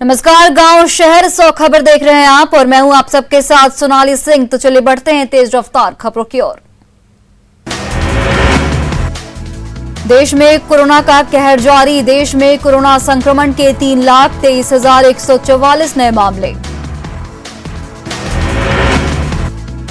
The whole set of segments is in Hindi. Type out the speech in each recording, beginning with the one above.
नमस्कार, गांव शहर 100 खबर देख रहे हैं आप और मैं हूं आप सबके साथ सोनाली सिंह। तो चलिए बढ़ते हैं तेज रफ्तार खबरों की ओर। देश में कोरोना का कहर जारी। देश में कोरोना संक्रमण के 3,23,144 नए मामले।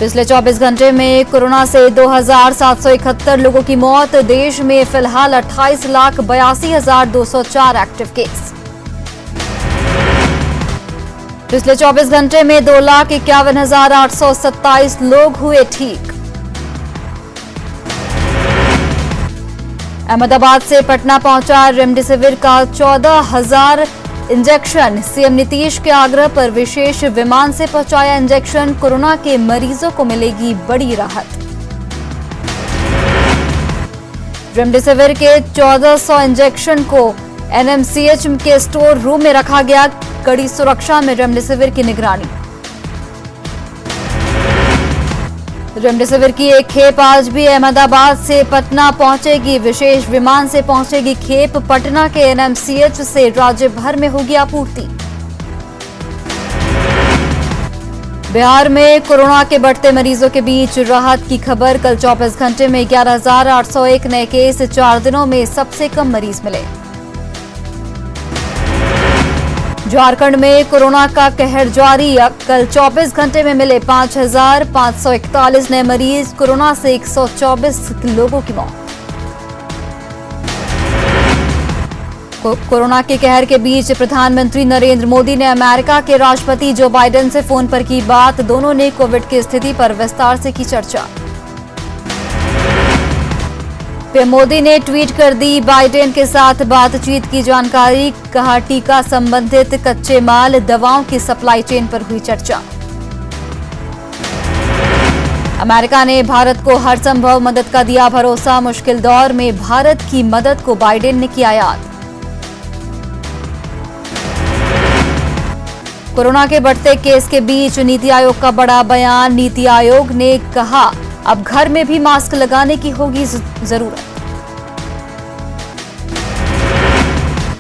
पिछले 24 घंटे में कोरोना से 2,771 लोगों की मौत। देश में फिलहाल 28,82,204 एक्टिव केस। पिछले 24 घंटे में 2,51,827 लोग हुए ठीक। अहमदाबाद से पटना पहुंचा रेमडेसिविर का 14,000 इंजेक्शन। सीएम नीतीश के आग्रह पर विशेष विमान से पहुंचाया इंजेक्शन। कोरोना के मरीजों को मिलेगी बड़ी राहत। रेमडेसिविर के 1,400 इंजेक्शन को एनएमसीएच के स्टोर रूम में रखा गया। कड़ी सुरक्षा में रेमडेसिविर की निगरानी। रेमडेसिविर की एक खेप आज भी अहमदाबाद से पटना पहुंचेगी। विशेष विमान से पहुंचेगी खेप। पटना के एनएमसीएच से राज्य भर में होगी आपूर्ति। बिहार में कोरोना के बढ़ते मरीजों के बीच राहत की खबर। कल 24 घंटे में 11,801 नए केस। 4 दिनों में सबसे कम मरीज मिले। झारखंड में कोरोना का कहर जारी। कल 24 घंटे में मिले 5,541 नए मरीज। कोरोना से 124 लोगों की मौत। कोरोना के कहर के बीच प्रधानमंत्री नरेंद्र मोदी ने अमेरिका के राष्ट्रपति जो बाइडेन से फोन पर की बात। दोनों ने कोविड की स्थिति पर विस्तार से की चर्चा। पीएम मोदी ने ट्वीट कर दी बाइडेन के साथ बातचीत की जानकारी। कहा टीका संबंधित कच्चे माल दवाओं की सप्लाई चेन पर हुई चर्चा। अमेरिका ने भारत को हर संभव मदद का दिया भरोसा। मुश्किल दौर में भारत की मदद को बाइडेन ने किया याद। कोरोना के बढ़ते केस के बीच नीति आयोग का बड़ा बयान। नीति आयोग ने कहा अब घर में भी मास्क लगाने की होगी जरूरत।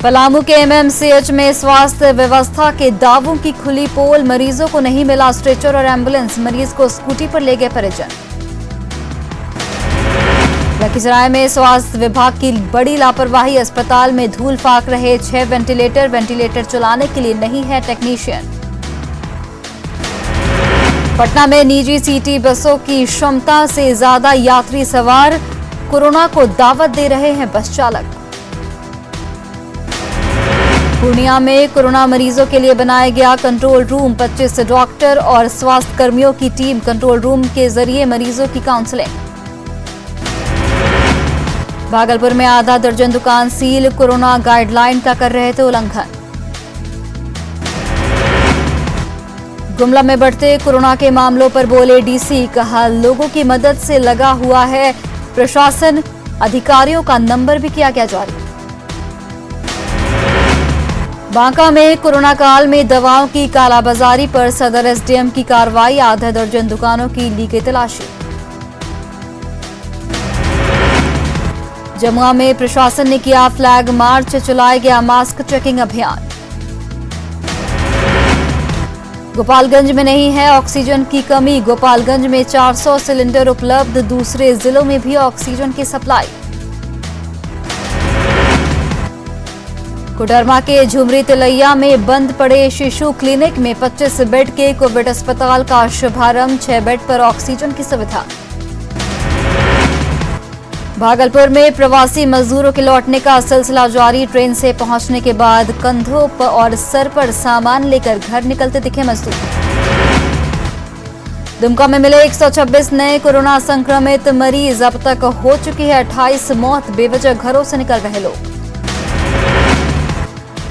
पलामू के एमएमसीएच में स्वास्थ्य व्यवस्था के दावों की खुली पोल। मरीजों को नहीं मिला स्ट्रेचर और एम्बुलेंस। मरीज को स्कूटी पर ले गए परिजन। लखीसराय में स्वास्थ्य विभाग की बड़ी लापरवाही। अस्पताल में धूल फाक रहे 6 वेंटिलेटर चलाने के लिए नहीं है टेक्नीशियन। पटना में निजी सिटी बसों की क्षमता से ज्यादा यात्री सवार। कोरोना को दावत दे रहे हैं बस चालक। पूर्णिया में कोरोना मरीजों के लिए बनाया गया कंट्रोल रूम। 25 डॉक्टर और स्वास्थ्य कर्मियों की टीम कंट्रोल रूम के जरिए मरीजों की काउंसलिंग। भागलपुर में आधा दर्जन दुकान सील। कोरोना गाइडलाइन का कर रहे थे उल्लंघन। गुमला में बढ़ते कोरोना के मामलों पर बोले डीसी। कहा लोगों की मदद से लगा हुआ है प्रशासन। अधिकारियों का नंबर भी किया गया जारी। बांका में कोरोना काल में दवाओं की कालाबाजारी पर सदर एसडीएम की कार्रवाई। आधा दर्जन दुकानों की ली गई तलाशी। जमुआ में प्रशासन ने किया फ्लैग मार्च। चलाया गया मास्क चेकिंग अभियान। गोपालगंज में नहीं है ऑक्सीजन की कमी। गोपालगंज में 400 सिलेंडर उपलब्ध। दूसरे जिलों में भी ऑक्सीजन की सप्लाई। कोडरमा के झुमरी तिलैया में बंद पड़े शिशु क्लिनिक में 25 बेड के कोविड अस्पताल का शुभारंभ। 6 बेड पर ऑक्सीजन की सुविधा। भागलपुर में प्रवासी मजदूरों के लौटने का सिलसिला जारी। ट्रेन से पहुंचने के बाद कंधों पर और सर पर सामान लेकर घर निकलते दिखे मजदूर। दुमका में मिले 126 नए कोरोना संक्रमित मरीज। अब तक हो चुकी है 28 मौत। बेवजह घरों से निकल रहे लोग।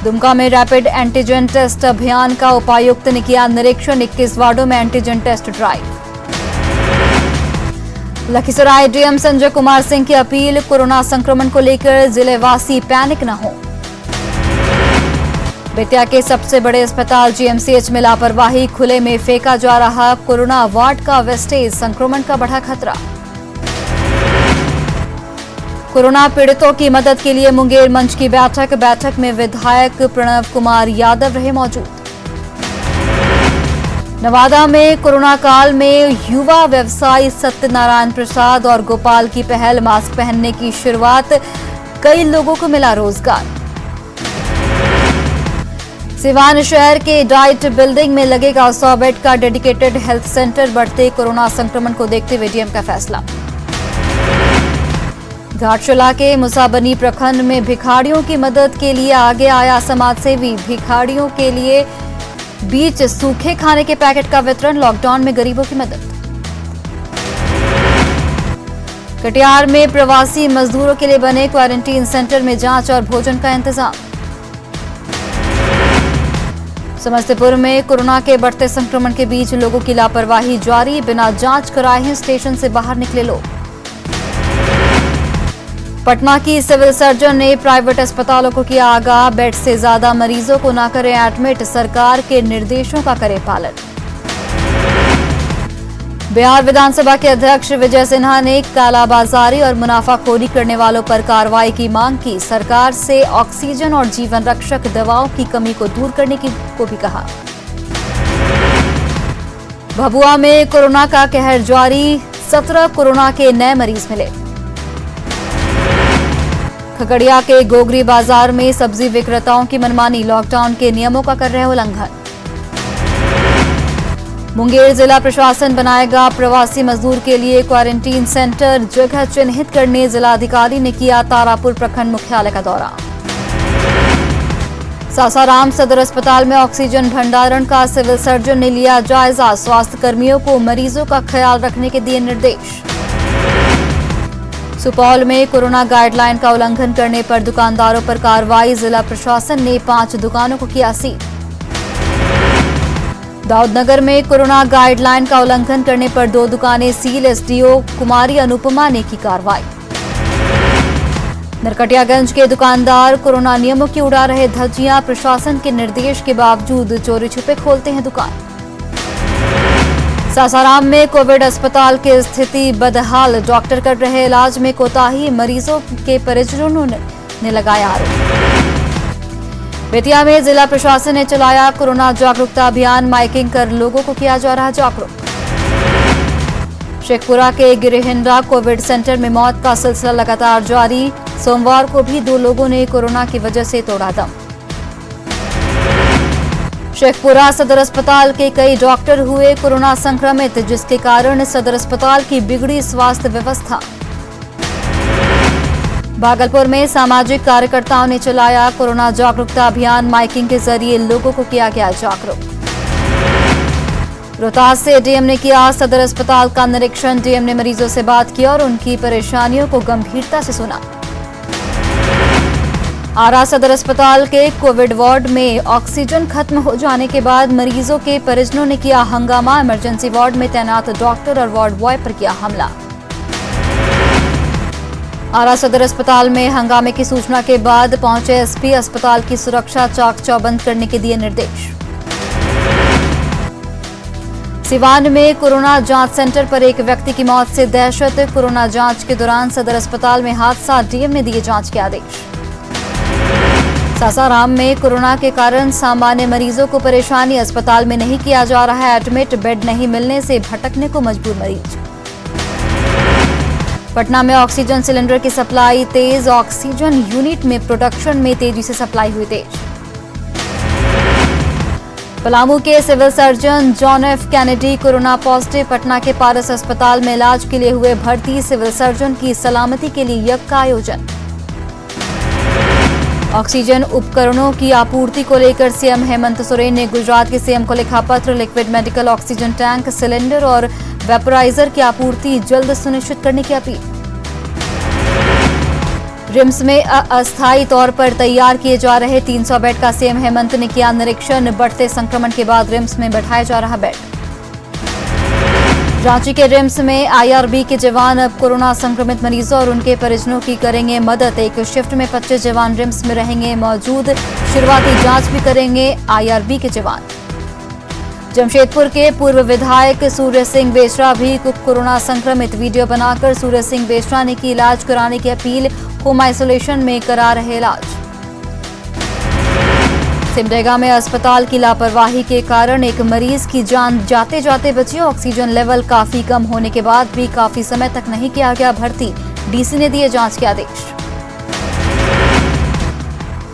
दुमका में रैपिड एंटीजन टेस्ट अभियान का उपायुक्त ने किया निरीक्षण। 21 वार्डों में antigen test drive. Lakhisarai DM Sanjay Kumar Singh की अपील। कोरोना संक्रमण को लेकर जिलेवासी पैनिक न हो। बेतिया के सबसे बड़े अस्पताल जीएमसीएच में लापरवाही। खुले में फेंका जा रहा कोरोना वार्ड का वेस्टेज। संक्रमण का बढ़ा खतरा। कोरोना पीड़ितों की मदद के लिए मुंगेर मंच की बैठक में विधायक प्रणव कुमार यादव रहे मौजूद। नवादा में कोरोना काल में युवा व्यवसायी सत्यनारायण प्रसाद और गोपाल की पहल मास्क पहनने की शुरुआत, कई लोगों को मिला रोजगार। सिवान शहर के डाइट बिल्डिंग में लगेगा 100 बेड का डेडिकेटेड हेल्थ सेंटर, बढ़ते कोरोना संक्रमण को देखते हुए डीएम का फैसला। घाटशिला के मुसाबनी प्रखंड में भिखारियों की मदद के लिए आगे आया समाजसेवी, भिखारियों के लिए बीच सूखे खाने के पैकेट का वितरण, लॉकडाउन में गरीबों की मदद। कटिहार में प्रवासी मजदूरों के लिए बने क्वारंटीन सेंटर में जांच और भोजन का इंतजाम। समस्तीपुर में कोरोना के बढ़ते संक्रमण के बीच लोगों की लापरवाही जारी, बिना जांच कराए ही स्टेशन से बाहर निकले लोग। पटना की सिविल सर्जन ने प्राइवेट अस्पतालों को किया आगाह, बेड से ज्यादा मरीजों को न करें एडमिट, सरकार के निर्देशों का करें पालन। बिहार विधानसभा के अध्यक्ष विजय सिन्हा ने कालाबाजारी और मुनाफाखोरी करने वालों पर कार्रवाई की मांग की, सरकार से ऑक्सीजन और जीवन रक्षक दवाओं की कमी को दूर करने को भी कहा। भभुआ में कोरोना का कहर जारी, 17 कोरोना के नए मरीज मिले। खगड़िया के गोगरी बाजार में सब्जी विक्रेताओं की मनमानी, लॉकडाउन के नियमों का कर रहे उल्लंघन। मुंगेर जिला प्रशासन बनाएगा प्रवासी मजदूर के लिए क्वारंटीन सेंटर, जगह चिन्हित करने जिलाधिकारी ने किया तारापुर प्रखंड मुख्यालय का दौरा। सासाराम सदर अस्पताल में ऑक्सीजन भंडारण का सिविल सर्जन ने लिया जायजा, स्वास्थ्य कर्मियों को मरीजों का ख्याल रखने के दिए निर्देश। सुपौल में कोरोना गाइडलाइन का उल्लंघन करने पर दुकानदारों पर कार्रवाई, जिला प्रशासन ने 5 दुकानों को किया सील। दाऊदनगर में कोरोना गाइडलाइन का उल्लंघन करने पर 2 दुकानें सील, एसडीओ कुमारी अनुपमा ने की कार्रवाई। नरकटियागंज के दुकानदार कोरोना नियमों की उड़ा रहे धज्जियां, प्रशासन के निर्देश के बावजूद चोरी छुपे खोलते हैं दुकान। सासाराम में कोविड अस्पताल की स्थिति बदहाल, डॉक्टर कर रहे इलाज में कोताही, मरीजों के परिजनों ने लगाया आरोप। बेतिया में जिला प्रशासन ने चलाया कोरोना जागरूकता अभियान, माइकिंग कर लोगों को किया जा रहा जागरूक। शेखपुरा के गिरिहिंडा कोविड सेंटर में मौत का सिलसिला लगातार जारी, सोमवार को भी 2 लोगों ने कोरोना की वजह से तोड़ा दम। शेखपुरा सदर अस्पताल के कई डॉक्टर हुए कोरोना संक्रमित, जिसके कारण सदर अस्पताल की बिगड़ी स्वास्थ्य व्यवस्था। भागलपुर में सामाजिक कार्यकर्ताओं ने चलाया कोरोना जागरूकता अभियान, माइकिंग के जरिए लोगों को किया गया जागरूक। रोहतास से डीएम ने किया सदर अस्पताल का निरीक्षण, डीएम ने मरीजों से बात की और उनकी परेशानियों को गंभीरता से सुना। आरा सदर अस्पताल के कोविड वार्ड में ऑक्सीजन खत्म हो जाने के बाद मरीजों के परिजनों ने किया हंगामा, इमरजेंसी वार्ड में तैनात डॉक्टर और वार्ड बॉय पर किया हमला। आरा सदर अस्पताल में हंगामे की सूचना के बाद पहुंचे एसपी, अस्पताल की सुरक्षा चाक चौबंद करने के दिए निर्देश। सिवान में कोरोना जांच सेंटर पर एक व्यक्ति की मौत से दहशत, कोरोना जांच के दौरान सदर अस्पताल में हादसा, डीएम ने दिए जांच के आदेश। सासाराम में कोरोना के कारण सामान्य मरीजों को परेशानी, अस्पताल में नहीं किया जा रहा है एडमिट, बेड नहीं मिलने से भटकने को मजबूर मरीज। पटना में ऑक्सीजन सिलेंडर की सप्लाई तेज, ऑक्सीजन यूनिट में प्रोडक्शन में तेजी से सप्लाई हुई तेज। पलामू के civil surgeon John F Kennedy corona positive, Patna के पारस अस्पताल में इलाज के लिए हुए भर्ती, सिविल सर्जन की सलामती के लिए यज्ञ का आयोजन। ऑक्सीजन उपकरणों की आपूर्ति को लेकर सीएम हेमंत सोरेन ने गुजरात के सीएम को लिखा पत्र, liquid medical oxygen tank, cylinder और वेपराइजर की आपूर्ति जल्द सुनिश्चित करने की अपील। रिम्स में अस्थायी तौर पर तैयार किए जा रहे 300 बेड का सीएम हेमंत ने किया निरीक्षण, बढ़ते संक्रमण के बाद रिम्स में बैठाया जा रहा बेड। रांची के रिम्स में आईआरबी के जवान अब कोरोना संक्रमित मरीजों और उनके परिजनों की करेंगे मदद, एक शिफ्ट में 25 जवान रिम्स में रहेंगे मौजूद, शुरुआती जांच भी करेंगे आईआरबी के जवान। जमशेदपुर के पूर्व विधायक सूर्य सिंह बेसरा भी कोरोना संक्रमित। वीडियो बनाकर सूर्य सिंह बेसरा ने की इलाज कराने की अपील। होम आइसोलेशन में करा रहे इलाज। सिमडेगा में अस्पताल की लापरवाही के कारण एक मरीज की जान जाते जाते बची। ऑक्सीजन लेवल काफी कम होने के बाद भी काफी समय तक नहीं किया गया भर्ती। डीसी ने दिए जांच के आदेश।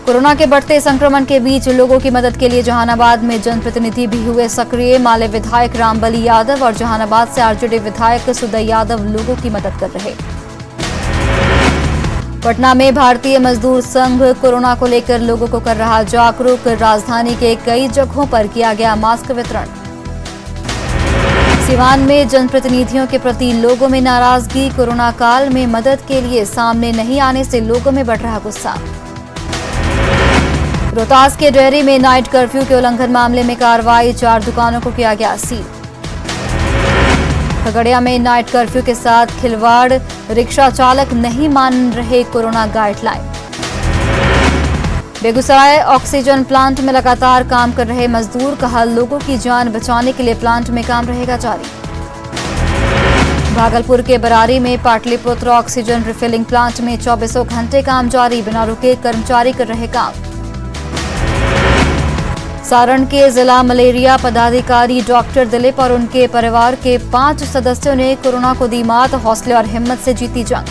कोरोना के बढ़ते संक्रमण के बीच लोगों की मदद के लिए जहानाबाद में जनप्रतिनिधि भी हुए सक्रिय। माले विधायक रामबली यादव और जहानाबाद से आरजेडी विधायक सुदय यादव लोगों की मदद कर रहे। पटना में भारतीय मजदूर संघ कोरोना को लेकर लोगों को कर रहा जागरूक। राजधानी के कई जगहों पर किया गया मास्क वितरण। सिवान में जनप्रतिनिधियों के प्रति लोगों में नाराजगी। कोरोना काल में मदद के लिए सामने नहीं आने से लोगों में बढ़ रहा गुस्सा। रोहतास के डेयरी में नाइट कर्फ्यू के उल्लंघन मामले में कार्रवाई। 4 दुकानों को किया गया सील। खगड़िया में नाइट कर्फ्यू के साथ खिलवाड़। रिक्शा चालक नहीं मान रहे corona guideline. Begusarai oxygen plant में लगातार काम कर रहे मजदूर। कहा लोगों की जान बचाने के लिए प्लांट में काम रहेगा जारी। भागलपुर के बरारी में पाटलिपुत्र ऑक्सीजन रिफिलिंग प्लांट में 24 घंटे काम जारी। बिना रुके कर्मचारी कर रहे काम। सारण के जिला मलेरिया पदाधिकारी डॉक्टर दिलीप और उनके परिवार के 5 सदस्यों ने कोरोना को दी मात। हौसले और हिम्मत से जीती जंग।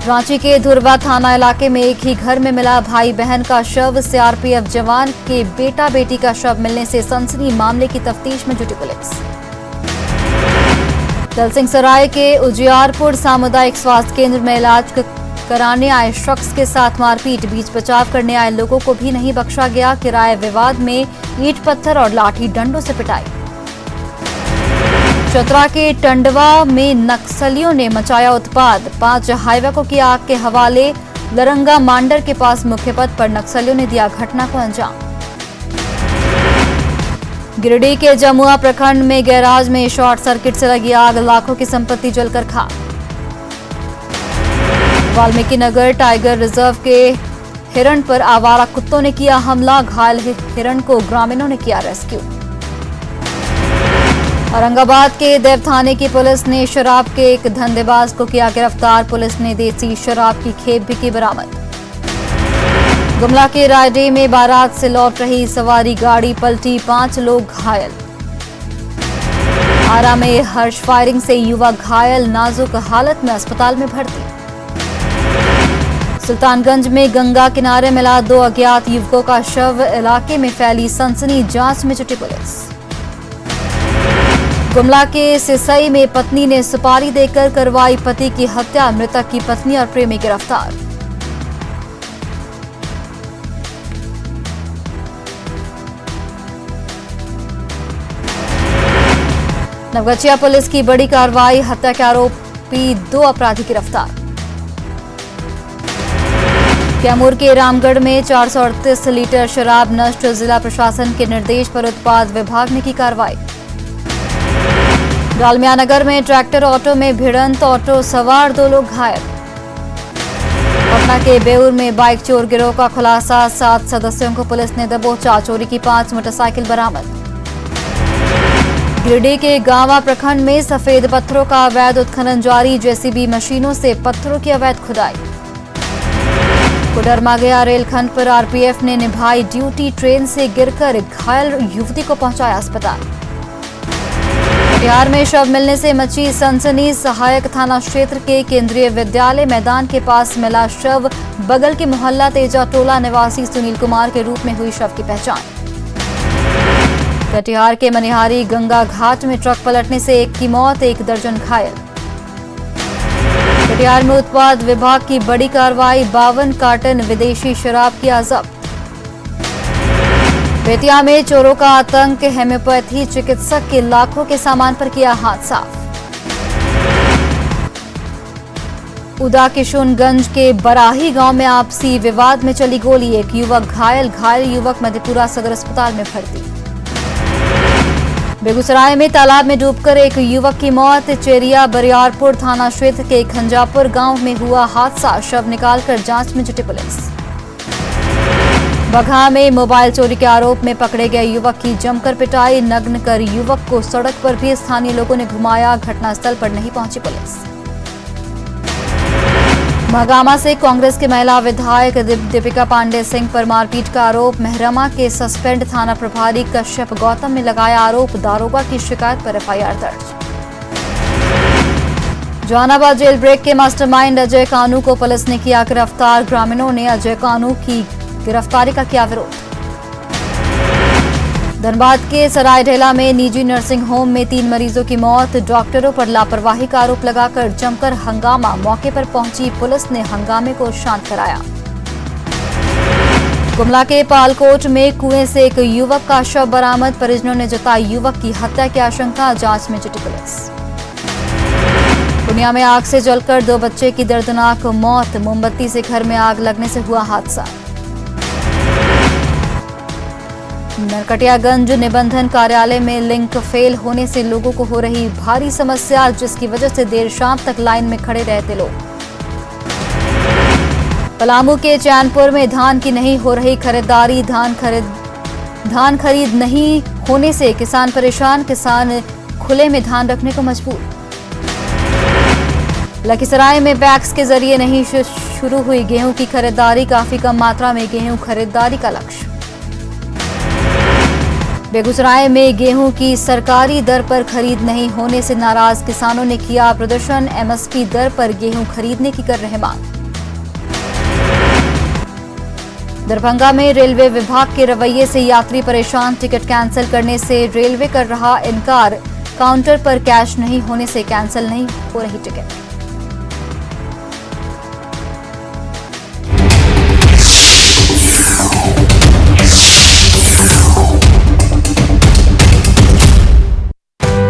रांची के धुरवा थाना इलाके में एक ही घर में मिला भाई बहन का शव। सीआरपीएफ जवान के बेटा बेटी का शव मिलने से सनसनी। मामले की तफ्तीश में जुटी पुलिस। दलसिंह सराय के उजियारपुर सामुदायिक स्वास्थ्य केंद्र में इलाज कराने आए शख्स के साथ मारपीट। बीच बचाव करने आए लोगों को भी नहीं बख्शा गया। किराए विवाद में ईंट पत्थर और लाठी डंडों से पिटाई। चतरा के टंडवा में नक्सलियों ने मचाया उत्पात। 5 हाईवे को किया आग के हवाले। लरंगा मांडर के पास मुख्य पथ पर नक्सलियों ने दिया घटना को अंजाम। गिरिडीह के जमुआ प्रखंड में गैराज में शॉर्ट सर्किट से लगी आग। लाखों की संपत्ति जलकर खाक। वाल्मीकि नगर टाइगर रिजर्व के हिरण पर आवारा कुत्तों ने किया हमला। घायल हिरण को ग्रामीणों ने किया रेस्क्यू। औरंगाबाद के देव थाने की पुलिस ने शराब के एक धंधेबाज को किया गिरफ्तार। पुलिस ने देसी शराब की खेप भी की बरामद। गुमला के रायडीह में बारात से लौट रही सवारी गाड़ी पलटी। 5 लोग घायल। आरा में हर्ष फायरिंग से युवक घायल। नाजुक हालत में अस्पताल में भर्ती। सुल्तानगंज में गंगा किनारे मिला 2 अज्ञात युवकों का शव। इलाके में फैली सनसनी। जांच में जुटी पुलिस। गुमला के सिसई में पत्नी ने सुपारी देकर करवाई पति की हत्या। मृतक की पत्नी और प्रेमी गिरफ्तार। नवगछिया पुलिस की बड़ी कार्रवाई। हत्या के आरोपी 2 अपराधी गिरफ्तार। कैमूर के रामगढ़ में 438 लीटर शराब नष्ट। जिला प्रशासन के निर्देश पर उत्पाद विभाग ने की कार्रवाई। डालमिया नगर में ट्रैक्टर ऑटो में भिड़ंत। ऑटो सवार 2 लोग घायल। पटना के बेउर में बाइक चोर गिरोह का खुलासा। 7 सदस्यों को पुलिस ने दबोचा। चोरी की 5 मोटरसाइकिल बरामद। गिरिडीह के गांवा प्रखंड में सफेद पत्थरों का अवैध उत्खनन जारी। जेसीबी मशीनों से पत्थरों की अवैध खुदाई। कोडरमा गया रेलखंड पर आरपीएफ ने निभाई ड्यूटी। ट्रेन से गिरकर घायल युवती को पहुंचाया अस्पताल। कटिहार में शव मिलने से मची सनसनी। सहायक थाना क्षेत्र के केंद्रीय विद्यालय मैदान के पास मिला शव। बगल के मोहल्ला तेजा टोला निवासी सुनील कुमार के रूप में हुई शव की पहचान। कटिहार के मनिहारी गंगा घाट में ट्रक पलटने से 1 की मौत। 1 दर्जन घायल। कटिहार में उत्पाद विभाग की बड़ी कार्रवाई। 52 कार्टन विदेशी शराब किया जब्त। बेतिया में चोरों का आतंक। होम्योपैथी चिकित्सक के लाखों के सामान पर किया हाथ साफ। उदा किशुनगंज के बराही गांव में आपसी विवाद में चली गोली। 1 युवक घायल। घायल युवक मधेपुरा सदर अस्पताल में भर्ती। बेगूसराय में तालाब में डूबकर 1 युवक की मौत। चेरिया बरियारपुर थाना क्षेत्र के खंजापुर गांव में हुआ हादसा। शव निकालकर जांच में जुटी पुलिस। बगहा में मोबाइल चोरी के आरोप में पकड़े गए युवक की जमकर पिटाई, नग्न कर युवक को सड़क पर भी स्थानीय लोगों ने घुमाया, घटनास्थल पर नहीं पहुंची पुलिस। महागामा से कांग्रेस के महिला विधायक दीपिका पांडे सिंह पर मारपीट का आरोप, मेहरमा के सस्पेंड थाना प्रभारी कश्यप गौतम ने लगाया आरोप, दारोगा की शिकायत पर एफआईआर दर्ज। जहानाबाद जेल ब्रेक के मास्टरमाइंड अजय कानू को पुलिस ने किया गिरफ्तार, ग्रामीणों ने अजय कानू की गिरफ्तारी का किया विरोध। धनबाद के सरायढेला में निजी नर्सिंग होम में 3 मरीजों की मौत, डॉक्टरों पर लापरवाही का आरोप लगाकर जमकर हंगामा, मौके पर पहुंची पुलिस ने हंगामे को शांत कराया। गुमला के पालकोट में कुएं से एक युवक का शव बरामद, परिजनों ने जताई युवक की हत्या की आशंका, जांच में जुटी पुलिस। पूर्णिया में आग से जलकर 2 बच्चे की दर्दनाक मौत, मोमबत्ती से घर में आग लगने से हुआ हादसा। नरकटियागंज निबंधन कार्यालय में लिंक फेल होने से लोगों को हो रही भारी समस्या, जिसकी वजह से देर शाम तक लाइन में खड़े रहते लोग। पलामू के चैनपुर में धान की नहीं हो रही खरीदारी, धान खरीद नहीं होने से किसान परेशान, किसान खुले में धान रखने को मजबूर। लखीसराय में पैक्स के जरिए नहीं शुरू हुई गेहूं की खरीदारी, काफी कम मात्रा में गेहूं खरीदारी का लक्ष्य। बेगूसराय में गेहूं की सरकारी दर पर खरीद नहीं होने से नाराज किसानों ने किया प्रदर्शन, एमएसपी दर पर गेहूं खरीदने की कर रहे मांग। दरभंगा में रेलवे विभाग के रवैये से यात्री परेशान, टिकट कैंसिल करने से रेलवे कर रहा इनकार, काउंटर पर कैश नहीं होने से कैंसिल नहीं हो रही टिकट।